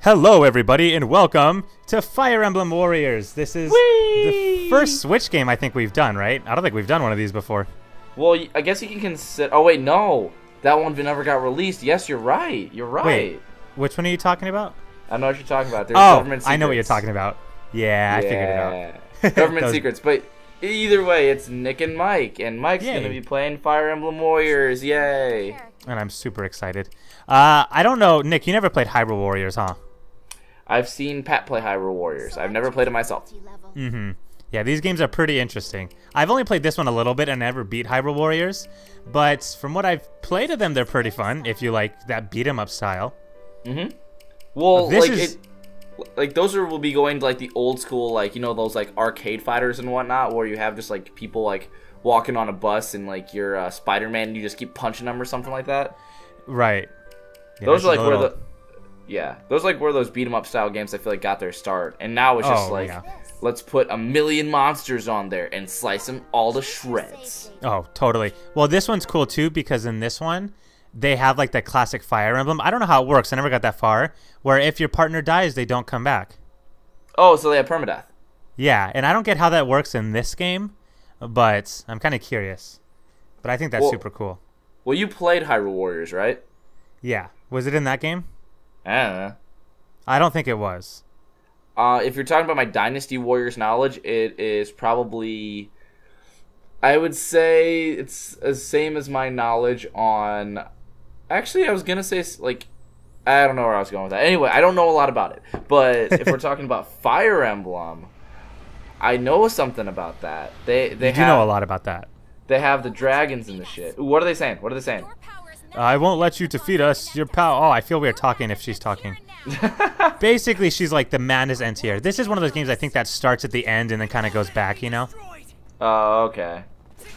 Hello, everybody, and welcome to Fire Emblem Warriors. This is the first Switch game I think we've done, right? I don't think we've done one of these before. Well, I guess you can consider... Oh, wait, no. That one never got released. Yes, you're right. You're right. Wait, which one are you talking about? I know what you're talking about. There's Oh, government secrets. I know what you're talking about. Yeah, I figured it out. Government secrets. But either way, it's Nick and Mike. And Mike's going to be playing Fire Emblem Warriors. Yay. And I'm super excited. I don't know. Nick, you never played Hyrule Warriors, huh? I've seen Pat play Hyrule Warriors. I've never played it myself. Mm-hmm. Yeah, these games are pretty interesting. I've only played this one a little bit and never beat Hyrule Warriors. But from what I've played of them, they're pretty fun if you like that beat-em-up style. Mm-hmm. Well, those will be going to like the old school, like, you know, those like arcade fighters and whatnot, where you have just like people like walking on a bus and like you're Spider-Man and you just keep punching them or something like that. Right. Yeah, those are like those like where those beat 'em up style games I feel like got their start, and now it's just let's put a million monsters on there and slice them all to shreds. Oh, totally. Well, this one's cool too because in this one they have like that classic Fire Emblem. I don't know how it works. I never got that far. Where if your partner dies, they don't come back. Oh, so they have permadeath. Yeah, and I don't get how that works in this game, but I'm kind of curious. But I think that's super cool. Well, you played Hyrule Warriors, right? Yeah. Was it in that game? I don't know. I don't think it was. If you're talking about my Dynasty Warriors knowledge, it is probably... I would say it's the same as my knowledge on... Actually, I was going to say, like... I don't know where I was going with that. Anyway, I don't know a lot about it. But if we're talking about Fire Emblem, I know something about that. You do know a lot about that. They have the dragons and the shit. Ooh, what are they saying? What are they saying? I won't let you defeat us. Your pal. Oh, I feel weird talking if she's talking. Basically, she's like the madness end tier. This is one of those games I think that starts at the end and then kind of goes back, you know? Oh, okay.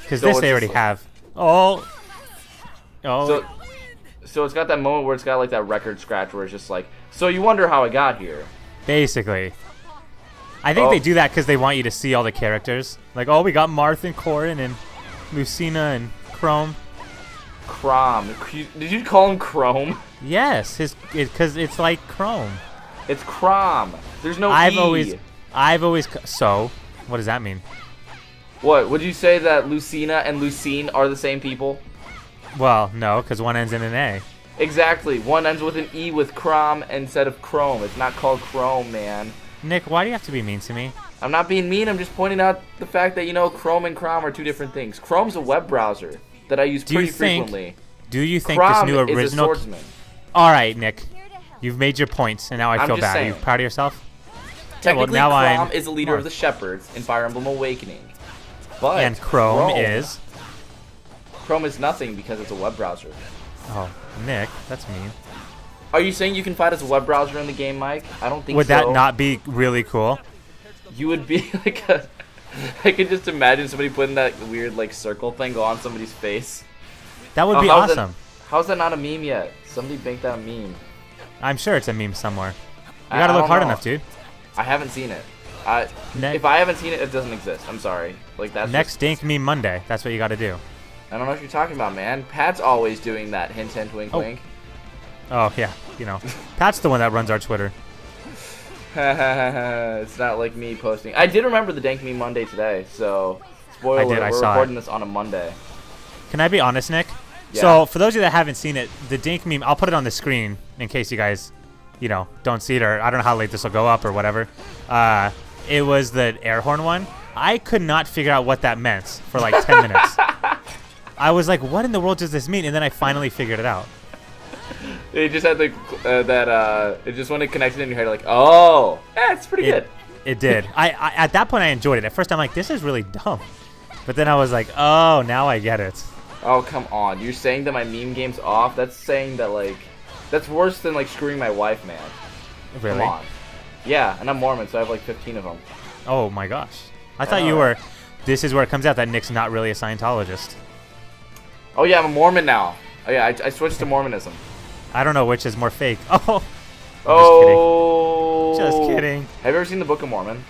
Because this they already have. Oh. So it's got that moment where it's got like that record scratch where it's just like, so you wonder how I got here. Basically. I think they do that because they want you to see all the characters. Like, oh, we got Marth and Corrin and Lucina and Chrome. Chrome. Did you call him Chrome? Yes, because it's like Chrome. It's Chrome. There's no I've E. always. So, what does that mean? What? Would you say that Lucina and Lucine are the same people? Well, no, because one ends in an A. Exactly. One ends with an E with Chrome instead of Chrome. It's not called Chrome, man. Nick, why do you have to be mean to me? I'm not being mean. I'm just pointing out the fact that, you know, Chrome and Chrome are two different things. Chrome's a web browser that I use pretty frequently. Do you think Chrome this new original... is a swordsman. All right, Nick. You've made your points, and now I feel bad. Are you proud of yourself? Technically, Chrome is the leader of the Shepherds in Fire Emblem Awakening. But and Chrome is... Chrome is nothing because it's a web browser. Oh, Nick, that's mean. Are you saying you can fight as a web browser in the game, Mike? I don't think so. Would that not be really cool? You would be like a... I could just imagine somebody putting that weird like circle thing on somebody's face. That would be awesome. How's that not a meme yet? Somebody make that a meme. I'm sure it's a meme somewhere. You gotta look hard enough, dude. I haven't seen it. If I haven't seen it, it doesn't exist. I'm sorry. Like that's next Dink Meme Monday. That's what you gotta do. I don't know what you're talking about, man. Pat's always doing that. Hint, hint, wink, wink. Oh yeah, you know, Pat's the one that runs our Twitter. It's not like me posting. I did remember the Dank Meme Monday today, so spoiler alert, we're recording this on a Monday. Can I be honest, Nick? Yeah. So for those of you that haven't seen it, the Dink Meme, I'll put it on the screen in case you guys, you know, don't see it, or I don't know how late this will go up or whatever. It was the air horn one. I could not figure out what that meant for like 10 minutes. I was like, what in the world does this mean? And then I finally figured it out. It just had like it just when it connected in your head, like, oh, yeah, it's pretty good. It did. I at that point I enjoyed it. At first I'm like, this is really dumb, but then I was like, oh, now I get it. Oh, come on! You're saying that my meme game's off? That's saying that like, that's worse than like screwing my wife, man. Really? Come on. Yeah, and I'm Mormon, so I have like 15 of them. Oh my gosh! I thought you were. This is where it comes out that Nick's not really a Scientologist. Oh yeah, I'm a Mormon now. Oh yeah, I switched to Mormonism. I don't know which is more fake. Oh. Just kidding. Have you ever seen the Book of Mormon?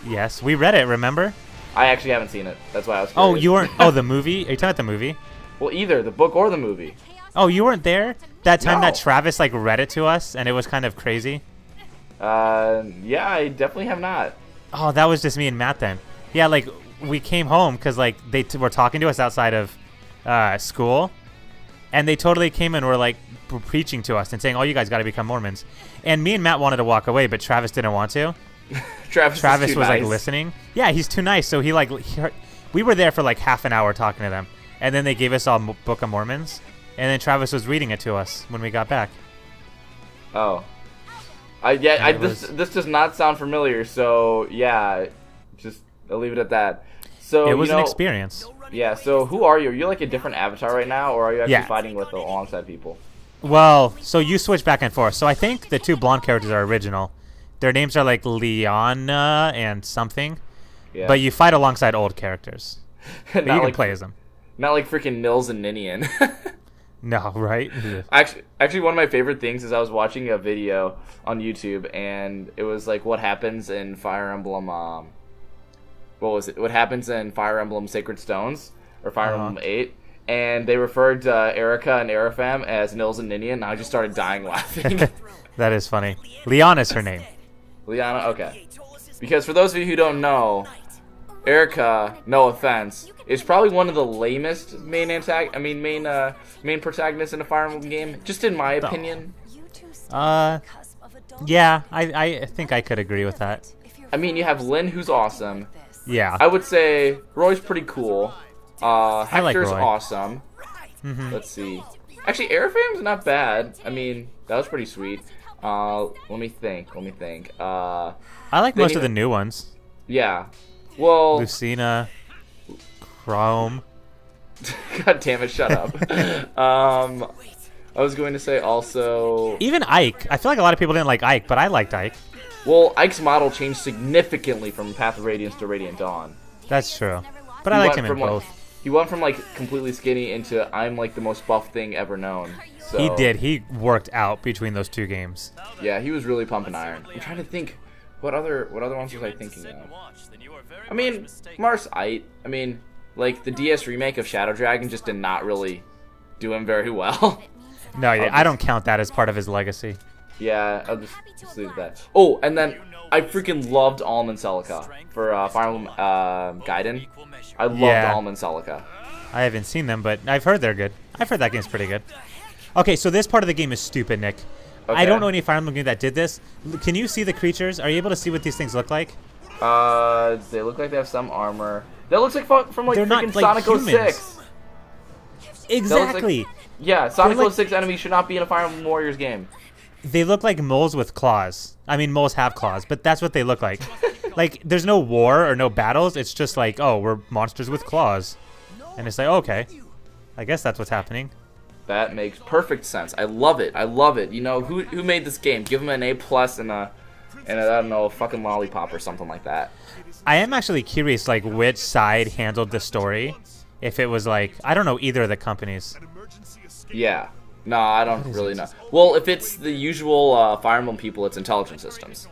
Yes, we read it. Remember? I actually haven't seen it. That's why I was curious. Oh, you weren't. Oh, the movie? Are you talking about the movie? Well, either the book or the movie. Oh, you weren't there that time that Travis like read it to us, and it was kind of crazy. Yeah, I definitely have not. Oh, that was just me and Matt then. Yeah, like we came home because like they were talking to us outside of school, and they totally came and were like preaching to us and saying, "Oh, you guys got to become Mormons." And me and Matt wanted to walk away, but Travis didn't want to. Travis was nice. like listening. Yeah, he's too nice. So we were there for like half an hour talking to them, and then they gave us all Book of Mormons, and then Travis was reading it to us when we got back. Oh. This does not sound familiar, so yeah, I'll leave it at that. So it was an experience. Yeah. So who are you? Are you like a different avatar right now, or are you actually fighting with alongside people? Well, so you switch back and forth. So I think the two blonde characters are original. Their names are like Liana and something. Yeah. But you fight alongside old characters. But you can play as them. Not like freaking Nils and Ninian. No, right? Actually, one of my favorite things is I was watching a video on YouTube, and it was like what happens in Fire Emblem. What was it? What happens in Fire Emblem Sacred Stones or Fire Emblem 8? And they referred to Erica and Arafam as Nils and Ninian, and I just started dying laughing. That is funny. Liana's her name. Liana, okay. Because for those of you who don't know, Erica, no offense, is probably one of the lamest main protagonists in a Fire Emblem game, just in my opinion. Yeah, I think I could agree with that. I mean, you have Lynn, who's awesome. Yeah. I would say Roy's pretty cool. Hector's I like Roy. awesome. Mm-hmm. Let's see. Actually, Arafam's not bad. I mean, that was pretty sweet. Let me think. I like most of the new ones. Yeah. Well, Lucina, Chrome. God damn it! Shut up. I was going to say also. Even Ike. I feel like a lot of people didn't like Ike, but I liked Ike. Well, Ike's model changed significantly from Path of Radiance to Radiant Dawn. That's true. But I liked him in both. He went from like completely skinny into I'm like the most buff thing ever known. So, he did. He worked out between those two games. Yeah, he was really pumping iron. I'm trying to think. What other ones was I thinking of? I mean, Mars Ite. I mean, like the DS remake of Shadow Dragon just did not really do him very well. No, yeah, I don't count that as part of his legacy. Yeah, I'll just leave that. Oh, and then I freaking loved Alm and Celica for Fire Emblem Gaiden. I loved Alm and Celica. I haven't seen them, but I've heard they're good. I've heard that game's pretty good. Okay, so this part of the game is stupid, Nick. Okay. I don't know any Fire Emblem game that did this. Can you see the creatures? Are you able to see what these things look like? They look like they have some armor. That looks like from like they're freaking not, Sonic 06. Exactly. Yeah, Sonic 06 enemies should not be in a Fire Emblem Warriors game. They look like moles with claws. I mean, moles have claws, but that's what they look like. Like, there's no war or no battles. It's just like, oh, we're monsters with claws. And it's like, okay, I guess that's what's happening. That makes perfect sense. I love it. I love it. You know, who made this game? Give them an A+ and a I don't know, a fucking lollipop or something like that. I am actually curious, like, which side handled the story. If it was like, I don't know either of the companies. Yeah. No, I don't really know. Well, if it's the usual Fire Emblem people, it's Intelligent Systems.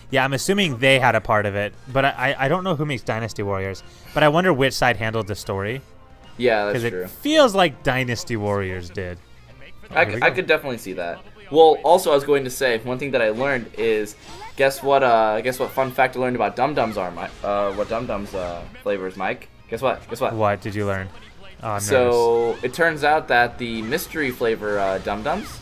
Yeah, I'm assuming they had a part of it, but I don't know who makes Dynasty Warriors. But I wonder which side handled the story. Yeah, that's true. Because it feels like Dynasty Warriors did. I could definitely see that. Well, also, I was going to say, one thing that I learned is, guess what fun fact I learned about Dum Dums are, Mike? What Dum Dums flavors, Mike? Guess what? What did you learn? Oh, so it turns out that the mystery flavor Dum Dums,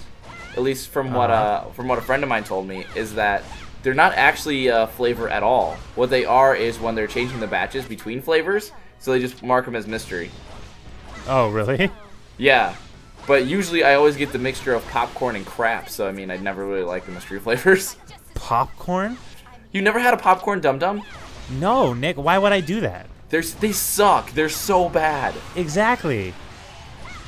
at least from what a friend of mine told me, is that they're not actually a flavor at all. What they are is when they're changing the batches between flavors, so they just mark them as mystery. Oh, really? Yeah. But usually I always get the mixture of popcorn and crap, so I mean, I'd never really like the mystery flavors. Popcorn? You never had a popcorn Dum Dum? No, Nick, why would I do that? They suck. They're so bad. Exactly.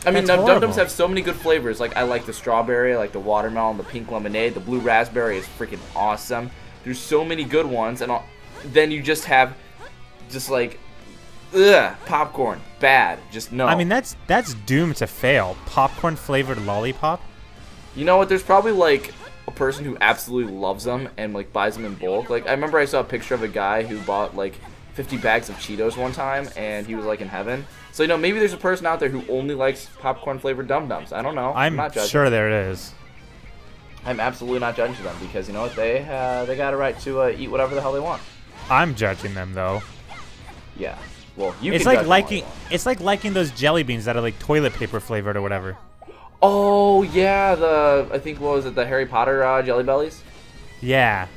I mean, Dum Dums have so many good flavors. Like, I like the strawberry, I like the watermelon, the pink lemonade, the blue raspberry is freaking awesome. There's so many good ones, and then you just have, like, popcorn, bad. Just no. I mean, that's doomed to fail. Popcorn flavored lollipop. You know what? There's probably like a person who absolutely loves them and like buys them in bulk. Like I remember I saw a picture of a guy who bought like 50 bags of Cheetos one time, and he was like in heaven. So you know, maybe there's a person out there who only likes popcorn flavored Dum Dums. I don't know. I'm not sure there is. I'm absolutely not judging them because you know what, they got a right to eat whatever the hell they want. I'm judging them though. Yeah. Well, you. It's can like judge liking. them all you want. It's like liking those jelly beans that are like toilet paper flavored or whatever. Oh yeah, I think what was it, the Harry Potter Jelly Bellies? Yeah.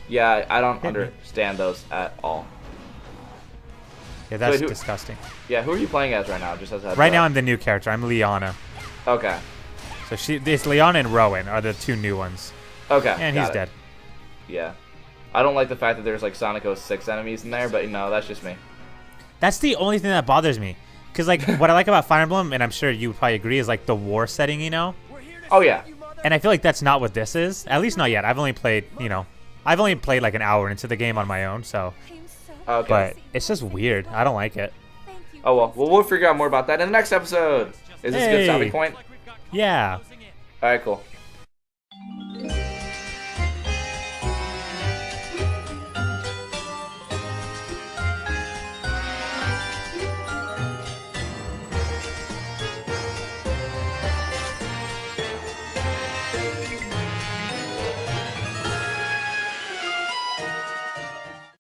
Yeah, I don't Hit me. understand those at all. Yeah, that's who- disgusting. Yeah, who are you playing as right now? Just as a heads Right up. now, I'm the new character. I'm Liana. Okay. So it's Liana and Rowan are the two new ones, Okay. and got he's it. dead. Yeah. I don't like the fact that there's like Sonic 06 enemies in there, but you know, that's just me. That's the only thing that bothers me. Cause like what I like about Fire Emblem, and I'm sure you would probably agree, is like the war setting, you know. Oh yeah. And I feel like that's not what this is. At least not yet. I've only played like an hour into the game on my own, so. Okay. But it's just weird. I don't like it. Oh well, we'll figure out more about that in the next episode. Is this a good Hey. stopping point? Yeah. All right, cool.